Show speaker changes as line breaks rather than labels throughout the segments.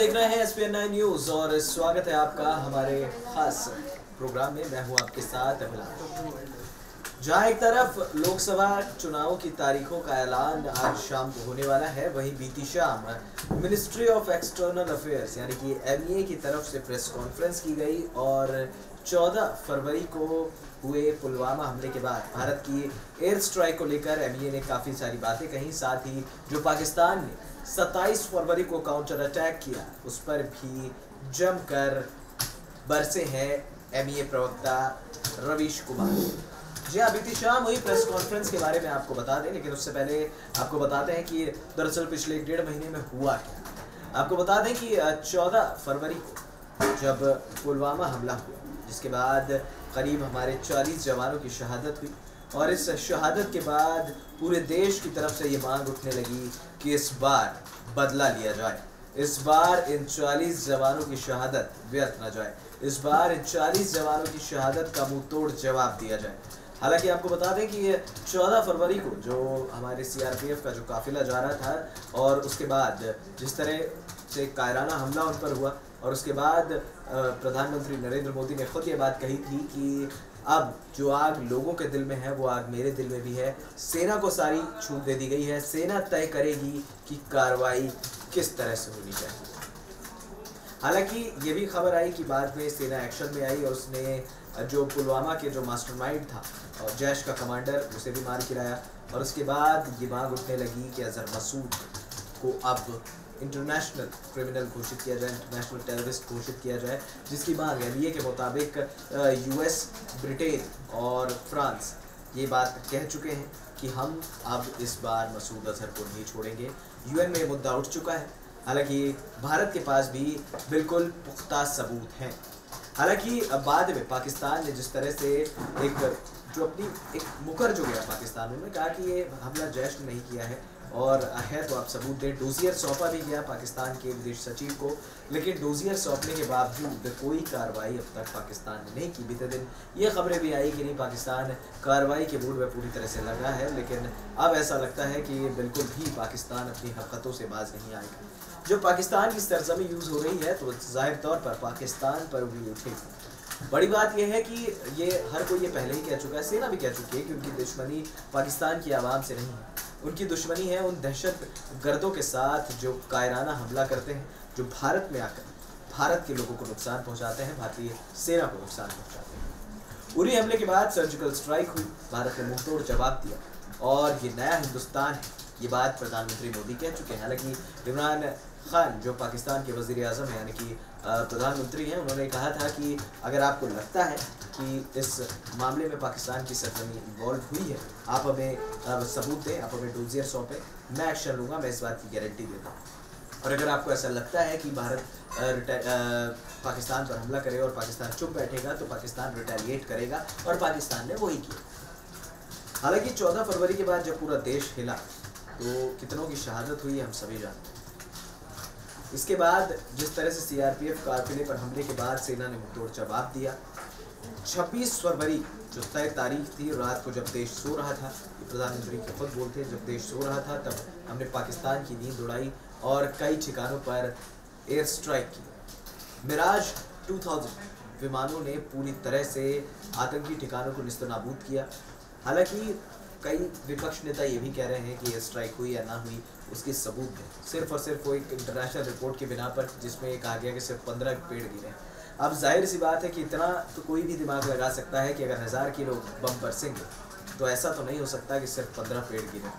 देख रहे हैं SPN9 न्यूज और स्वागत है आपका हमारे खास प्रोग्राम में। मैं हूं आपके साथ अभिलाष। जहां एक तरफ लोकसभा चुनाव की तारीखों का ऐलान आज शाम को होने वाला है, वहीं बीती शाम मिनिस्ट्री ऑफ एक्सटर्नल अफेयर्स यानी कि MEA की तरफ से प्रेस कॉन्फ्रेंस की गई और 14 फरवरी को हुए पुलवामा हमले के बाद भारत की एयर स्ट्राइक को लेकर MEA ने काफ़ी सारी बातें कही। साथ ही जो पाकिस्तान ने 27 फरवरी को काउंटर अटैक किया, उस पर भी जमकर बरसे हैं MEA प्रवक्ता रवीश कुमार। जी हाँ, बीती शाम हुई प्रेस कॉन्फ्रेंस के बारे में आपको बता दें, लेकिन उससे पहले आपको बताते हैं कि दरअसल पिछले 1.5 महीने में हुआ क्या। आपको बता दें कि 14 फरवरी को जब पुलवामा हमला हुआ, जिसके बाद करीब हमारे 40 जवानों की शहादत हुई और इस शहादत के बाद पूरे देश की तरफ से ये मांग उठने लगी कि इस बार बदला लिया जाए, इस बार इन 40 जवानों की शहादत व्यर्थ न जाए, इस बार इन 40 जवानों की शहादत का मुंह तोड़ जवाब दिया जाए। हालांकि आपको बता दें कि 14 फरवरी को जो हमारे CRPF का जो काफिला जा रहा था और उसके बाद जिस तरह से कायराना हमला उन पर हुआ और उसके बाद प्रधानमंत्री नरेंद्र मोदी ने खुद ये बात कही थी कि अब जो आग लोगों के दिल में है वो आग मेरे दिल में भी है। सेना को सारी छूट दे दी गई है, सेना तय करेगी कि कार्रवाई किस तरह से होनी चाहिए। हालांकि ये भी खबर आई कि बाद में सेना एक्शन में आई और उसने जो पुलवामा के जो मास्टरमाइंड था और जैश का कमांडर, उसे भी मार गिराया और उसके बाद ये मांग उठने लगी कि अजहर मसूद को अब इंटरनेशनल क्रिमिनल घोषित किया जाए, इंटरनेशनल टेररिस्ट घोषित किया जाए, जिसकी मांग MEA के मुताबिक US, ब्रिटेन और फ्रांस ये बात कह चुके हैं कि हम अब इस बार मसूद अजहर को नहीं छोड़ेंगे। UN में ये मुद्दा उठ चुका है। हालांकि भारत के पास भी बिल्कुल पुख्ता सबूत हैं। हालांकि बाद में पाकिस्तान ने जिस तरह से एक मुकर जो गया पाकिस्तान, उन्होंने कहा कि ये हमला जैश ने नहीं किया है और है तो आप सबूत दें। डोजियर सौंपा भी गया पाकिस्तान के विदेश सचिव को, लेकिन डोजियर सौंपने के बावजूद कोई कार्रवाई अब तक पाकिस्तान ने नहीं की। बीते दिन ये खबरें भी आई कि नहीं, पाकिस्तान कार्रवाई के मूड में पूरी तरह से लगा है, लेकिन अब ऐसा लगता है कि बिल्कुल भी पाकिस्तान अपनी हरकतों से बाज नहीं आएगा। जब पाकिस्तान की सरजमी यूज़ हो रही है तो जाहिर तौर पर पाकिस्तान पर भी उठेगी। बड़ी बात यह है कि ये हर कोई ये पहले ही कह चुका है, सेना भी कह चुकी है कि उनकी दुश्मनी पाकिस्तान की आवाम से नहीं है, उनकी दुश्मनी है उन दहशत गर्दों के साथ जो कायराना हमला करते हैं, जो भारत में आकर भारत के लोगों को नुकसान पहुंचाते हैं, भारतीय सेना को नुकसान पहुंचाते हैं। उरी हमले के बाद सर्जिकल स्ट्राइक हुई, भारत ने मुंहतोड़ जवाब दिया और ये नया हिंदुस्तान है, ये बात प्रधानमंत्री मोदी कह चुके हैं। हालांकि इमरान खान जो पाकिस्तान के वज़ीर आज़म हैं यानी कि प्रधानमंत्री हैं, उन्होंने कहा था कि अगर आपको लगता है कि इस मामले में पाकिस्तान की सरजमी इन्वॉल्व हुई है, आप हमें सबूत दें, आप हमें डोजियर सौंपें, मैं एक्शन लूँगा, मैं इस बात की गारंटी देता हूँ। और अगर आपको ऐसा लगता है कि भारत पाकिस्तान पर हमला करेगा और पाकिस्तान चुप बैठेगा तो पाकिस्तान रिटेलिएट करेगा और पाकिस्तान ने वही किया। हालांकि 14 फरवरी के बाद जब पूरा देश हिला तो कितनों की शहादत हुई हम सभी जानते हैं। इसके बाद जिस तरह से CRPF काफिले पर हमले के बाद सेना ने मुंहतोड़ जवाब दिया। 26 फरवरी जो तय तारीख थी, रात को जब देश सो रहा था, प्रधानमंत्री के खुद बोलते, जब देश सो रहा था तब हमने पाकिस्तान की नींद उड़ाई और कई ठिकानों पर एयर स्ट्राइक की। मिराज 2000 विमानों ने पूरी तरह से आतंकी ठिकानों को निस्तनाबूद किया। हालांकि कई विपक्ष नेता ये भी कह रहे हैं कि एयर स्ट्राइक हुई या ना हुई उसके सबूत दें, सिर्फ और सिर्फ वो एक इंटरनेशनल रिपोर्ट के बिना पर जिसमें ये कहा गया कि सिर्फ 15 पेड़ गिरे। अब जाहिर सी बात है कि इतना तो कोई भी दिमाग लगा सकता है कि अगर 1000 किलो बम बरसेंगे तो ऐसा तो नहीं हो सकता कि सिर्फ 15 पेड़ गिरे।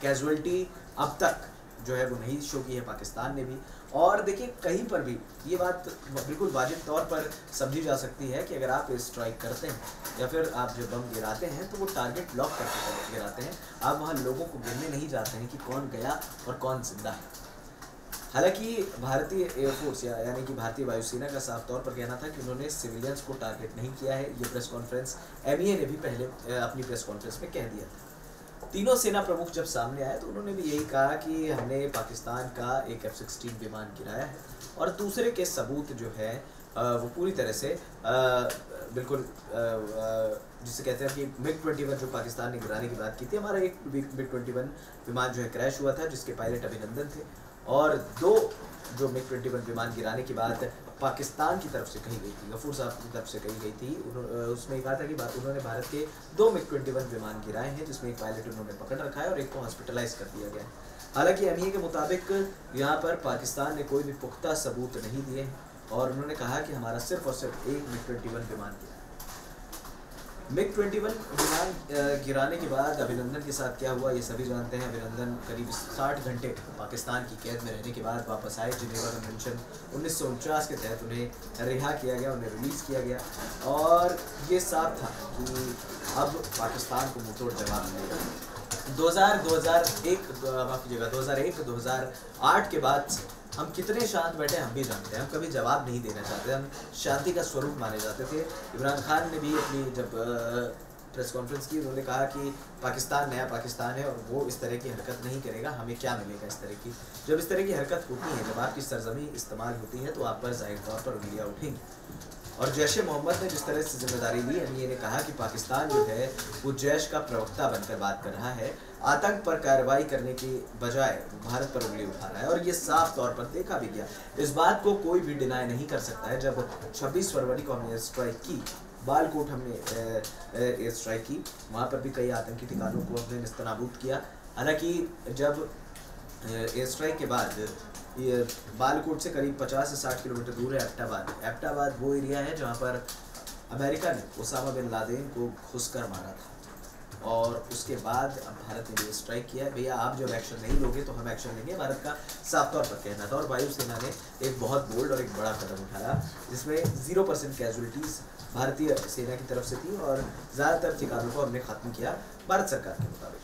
कैजुअलिटी अब तक जो है वो नहीं शो की है पाकिस्तान ने भी। और देखिए, कहीं पर भी ये बात बिल्कुल वाजिब तौर पर समझी जा सकती है कि अगर आप स्ट्राइक करते हैं या फिर आप जो बम गिराते हैं तो वो टारगेट लॉक करके गिराते हैं, आप वहाँ लोगों को गिनने नहीं जाते हैं कि कौन गया और कौन जिंदा है। हालांकि भारतीय एयरफोर्स यानी कि भारतीय वायुसेना का साफ तौर पर कहना था कि उन्होंने सिविलियंस को टारगेट नहीं किया है। ये प्रेस कॉन्फ्रेंस MEA ने भी पहले अपनी प्रेस कॉन्फ्रेंस में कह दिया था। तीनों सेना प्रमुख जब सामने आए तो उन्होंने भी यही कहा कि हमने पाकिस्तान का एक F-16 विमान गिराया है और दूसरे के सबूत जो है वो पूरी तरह से बिल्कुल जिसे कहते हैं कि MiG-21 जो पाकिस्तान ने गिराने की बात की थी, हमारा एक MiG-21 विमान जो है क्रैश हुआ था जिसके पायलट अभिनंदन थे और 2 जो MiG-21 विमान गिराने की बात पाकिस्तान की तरफ से कही गई थी, गफूर साहब की तरफ से कही गई थी। उसमें कहा था कि उन्होंने भारत के 2 MiG-21 विमान गिराए हैं, जिसमें एक पायलट उन्होंने पकड़ रखा है और एक को हॉस्पिटलाइज कर दिया गया है। हालांकि एमईए के मुताबिक यहाँ पर पाकिस्तान ने कोई भी पुख्ता सबूत नहीं दिए हैं और उन्होंने कहा कि हमारा सिर्फ और सिर्फ एक MiG-21 विमान गिरा। MiG-21 विमान गिराने के बाद अभिनंदन के साथ क्या हुआ ये सभी जानते हैं। अभिनंदन करीब 60 घंटे पाकिस्तान की कैद में रहने के बाद वापस आए। जिनेवा कन्वेंशन 1949 के तहत उन्हें रिहा किया गया, उन्हें रिलीज़ किया गया और ये साफ था कि अब पाकिस्तान को मुंहतोड़ जवाब मिलेगा। 2001-2008 के बाद हम कितने शांत बैठे हम भी जानते हैं। हम कभी जवाब नहीं देना चाहते, हम शांति का स्वरूप माने जाते थे। इमरान खान ने भी अपनी जब प्रेस कॉन्फ्रेंस की, उन्होंने कहा कि पाकिस्तान नया पाकिस्तान है और वो इस तरह की हरकत नहीं करेगा, हमें क्या मिलेगा इस तरह की। जब इस तरह की हरकत होती है, जब आपकी सरजमी इस्तेमाल होती है तो आप पर ज़ाहिर तौर पर उंगलियाँ उठेंगी। और जैश-ए-मोहम्मद ने जिस तरह से जिम्मेदारी ली, एमईए ने कहा कि पाकिस्तान जो है वो जैश का प्रवक्ता बनकर बात कर रहा है, आतंक पर कार्रवाई करने की बजाय भारत पर उंगली उठा रहा है और ये साफ तौर पर देखा भी गया। इस बात को कोई भी डिनाई नहीं कर सकता है। जब 26 फरवरी को हमने स्ट्राइक की, बालकोट हमने एयर स्ट्राइक की, वहाँ पर भी कई आतंकी ठिकानों को हमने नेस्तनाबूद किया। हालांकि जब एयर स्ट्राइक के बाद ये बालकोट से करीब 50 से 60 किलोमीटर दूर है एबटाबाद वो एरिया है जहाँ पर अमेरिका ने ओसामा बिन लादेन को घुसकर मारा था और उसके बाद अब भारत ने भी स्ट्राइक किया है। भैया आप जब एक्शन नहीं लोगे तो हम एक्शन लेंगे, भारत का साफ तौर पर कहना था। और वायुसेना ने एक बहुत बोल्ड और एक बड़ा कदम उठाया जिसमें 0% कैजुअलिटीज़ भारतीय सेना की तरफ से थी और ज़्यादातर ठिकानों को हमने ख़त्म किया भारत सरकार के मुताबिक।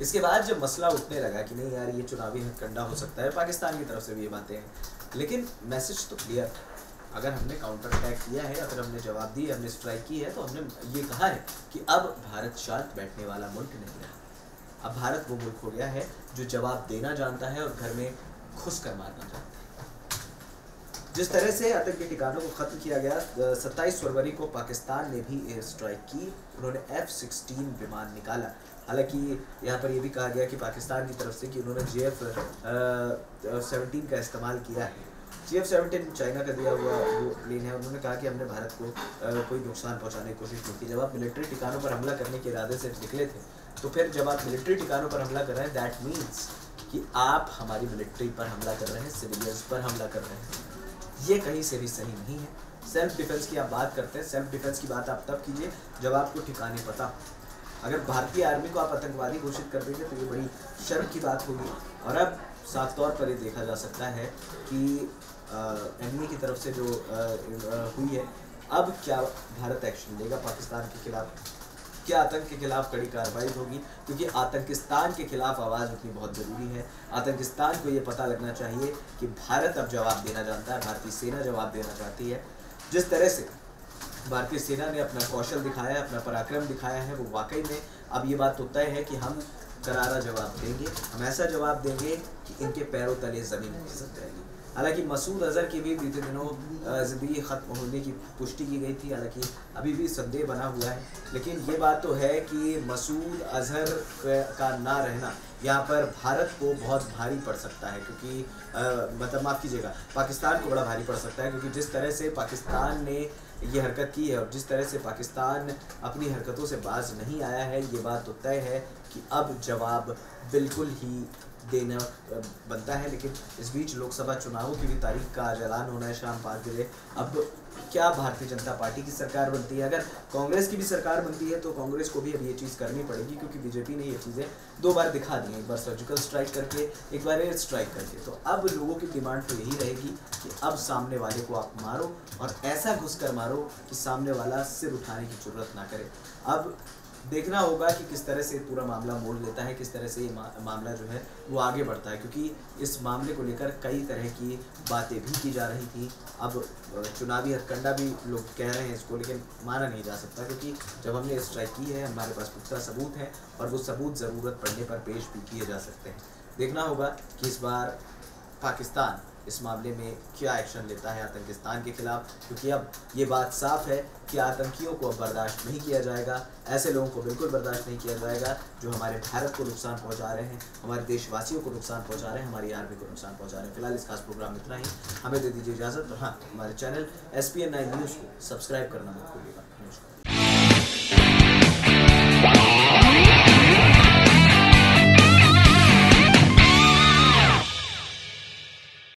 इसके बाद जब मसला उठने लगा कि नहीं यार ये चुनावी हथकंडा हो सकता है, पाकिस्तान की तरफ से भी ये बातें हैं, लेकिन मैसेज तो क्लियर था। अगर हमने काउंटर अटैक किया है, अगर हमने जवाब दी, हमने स्ट्राइक की है तो हमने ये कहा है कि अब भारत शांत बैठने वाला मुल्क नहीं रहा। अब भारत वो मुल्क हो गया है जो जवाब देना जानता है और घर में घुस कर मारना जानता है। जिस तरह से आतंकी ठिकानों को ख़त्म किया गया, 27 फरवरी को पाकिस्तान ने भी एयर स्ट्राइक की। उन्होंने F-16 विमान निकाला। हालांकि यहाँ पर यह भी कहा गया कि पाकिस्तान की तरफ से कि उन्होंने JF-17 का इस्तेमाल किया है। JF-17 चाइना का दिया हुआ वो प्लेन है। उन्होंने कहा कि हमने भारत को कोई नुकसान पहुँचाने की कोशिश नहीं की। जब आप मिलिट्री ठिकानों पर हमला करने के इरादे से निकले थे तो फिर जब आप मिलिट्री ठिकानों पर हमला कर रहे हैं, दैट मीन्स कि आप हमारी मिलिट्री पर हमला कर रहे हैं, सिविलियंस पर हमला कर रहे हैं। ये कहीं से भी सही नहीं है। सेल्फ डिफेंस की आप बात करते हैं, सेल्फ डिफेंस की बात आप तब कीजिए जब आपको ठिकाने पता हो। अगर भारतीय आर्मी को आप आतंकवादी घोषित कर देंगे तो ये बड़ी शर्म की बात होगी। और अब साफ तौर पर ये देखा जा सकता है कि एमईए की तरफ से जो हुई है, अब क्या भारत एक्शन लेगा पाकिस्तान के खिलाफ, क्या आतंक के खिलाफ कड़ी कार्रवाई होगी, क्योंकि आतंकिस्तान के खिलाफ आवाज़ उठनी बहुत ज़रूरी है। आतंकिस्तान को ये पता लगना चाहिए कि भारत अब जवाब देना जानता है, भारतीय सेना जवाब देना चाहती है। जिस तरह से भारतीय सेना ने अपना कौशल दिखाया है, अपना पराक्रम दिखाया है, वो वाकई में अब ये बात तो तय है कि हम करारा जवाब देंगे। हम ऐसा जवाब देंगे कि इनके पैरों तले ज़मीन खिसक जाएगी। हालांकि मसूद अजहर की भी बीते दिनों ज़िंदगी ख़त्म होने की पुष्टि की गई थी, हालांकि अभी भी संदेह बना हुआ है। लेकिन ये बात तो है कि मसूद अजहर का ना रहना यहाँ पर भारत को बहुत भारी पड़ सकता है, क्योंकि मतलब माफ़ कीजिएगा, पाकिस्तान को बड़ा भारी पड़ सकता है, क्योंकि जिस तरह से पाकिस्तान ने ये हरकत की है और जिस तरह से पाकिस्तान अपनी हरकतों से बाज नहीं आया है, ये बात तो तय है कि अब जवाब बिल्कुल ही देना बनता है। लेकिन इस बीच लोकसभा चुनावों की भी तारीख का आज ऐलान होना है शाम 5 बजे। अब क्या भारतीय जनता पार्टी की सरकार बनती है? अगर कांग्रेस की भी सरकार बनती है तो कांग्रेस को भी अब ये चीज़ करनी पड़ेगी, क्योंकि बीजेपी ने ये चीज़ें 2 बार दिखा दी हैं, एक बार सर्जिकल स्ट्राइक करके, एक बार एयर स्ट्राइक करके। तो अब लोगों की डिमांड तो यही रहेगी कि अब सामने वाले को आप मारो और ऐसा घुस कर मारो कि सामने वाला सिर उठाने की जरूरत ना करे। अब देखना होगा कि किस तरह से पूरा मामला मोड़ लेता है, किस तरह से ये मामला जो है वो आगे बढ़ता है, क्योंकि इस मामले को लेकर कई तरह की बातें भी की जा रही थी। अब चुनावी हथकंडा भी लोग कह रहे हैं इसको, लेकिन माना नहीं जा सकता, क्योंकि जब हमने स्ट्राइक की है हमारे पास पुख्ता सबूत हैं और वो सबूत ज़रूरत पड़ने पर पेश भी किए जा सकते हैं। देखना होगा कि इस बार पाकिस्तान इस मामले में क्या एक्शन लेता है आतंकिस्तान के खिलाफ, क्योंकि अब ये बात साफ है कि आतंकियों को अब बर्दाश्त नहीं किया जाएगा। ऐसे लोगों को बिल्कुल बर्दाश्त नहीं किया जाएगा जो हमारे भारत को नुकसान पहुंचा रहे हैं, हमारे देशवासियों को नुकसान पहुंचा रहे हैं, हमारी आर्मी को नुकसान पहुंचा रहे हैं। फिलहाल इस खास प्रोग्राम में इतना ही, हमें दे दीजिए इजाज़त। और हाँ, हमारे चैनल SPN9 न्यूज़ को सब्सक्राइब करना मत भूलिएगा। नमस्कार।